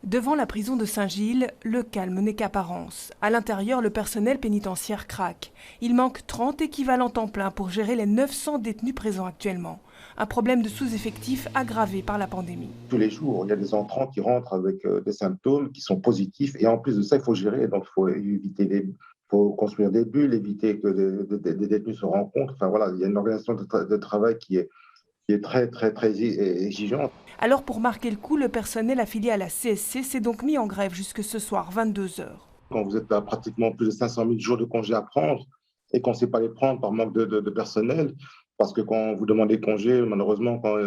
Devant la prison de Saint-Gilles, le calme n'est qu'apparence. À l'intérieur, le personnel pénitentiaire craque. Il manque 30 équivalents temps plein pour gérer les 900 détenus présents actuellement. Un problème de sous-effectif aggravé par la pandémie. Tous les jours, il y a des entrants qui rentrent avec des symptômes qui sont positifs. Et en plus de ça, il faut gérer. Donc, il faut construire des bulles, éviter que des détenus se rencontrent. Enfin, voilà, il y a une organisation de travail qui est très exigeante. Alors pour marquer le coup, le personnel affilié à la CSC s'est donc mis en grève jusque ce soir, 22 heures. Quand vous êtes à pratiquement plus de 500 000 jours de congés à prendre et qu'on ne sait pas les prendre par manque de personnel, parce que quand vous demandez congé, malheureusement, quand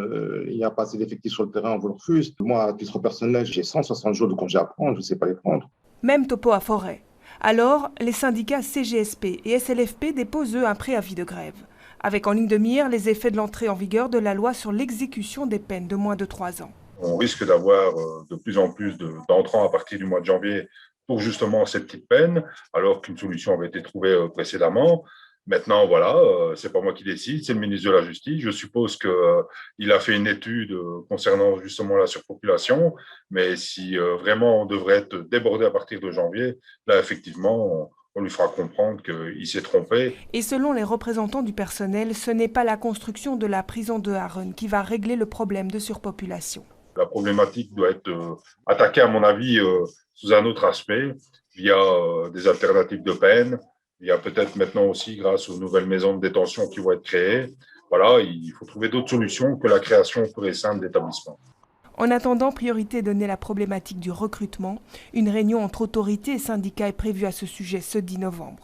il n'y a pas assez d'effectifs sur le terrain, on vous le refuse. Moi, à titre personnel, j'ai 160 jours de congés à prendre, je ne sais pas les prendre. Même topo à Forêt. Alors, les syndicats CGSP et SLFP déposent eux un préavis de grève, avec en ligne de mire les effets de l'entrée en vigueur de la loi sur l'exécution des peines de moins de 3 ans. On risque d'avoir de plus en plus d'entrants à partir du mois de janvier pour justement ces petites peines, alors qu'une solution avait été trouvée précédemment. Maintenant, voilà, c'est pas moi qui décide, c'est le ministre de la Justice. Je suppose qu'il a fait une étude concernant justement la surpopulation, mais si vraiment on devrait être débordé à partir de janvier, là, effectivement, on lui fera comprendre qu'il s'est trompé. Et selon les représentants du personnel, ce n'est pas la construction de la prison de Harren qui va régler le problème de surpopulation. La problématique doit être attaquée, à mon avis, sous un autre aspect, via des alternatives de peine. Il y a peut-être maintenant aussi, grâce aux nouvelles maisons de détention qui vont être créées, voilà, il faut trouver d'autres solutions que la création pure et simple d'établissements. En attendant, priorité donnée à la problématique du recrutement. Une réunion entre autorités et syndicats est prévue à ce sujet ce 10 novembre.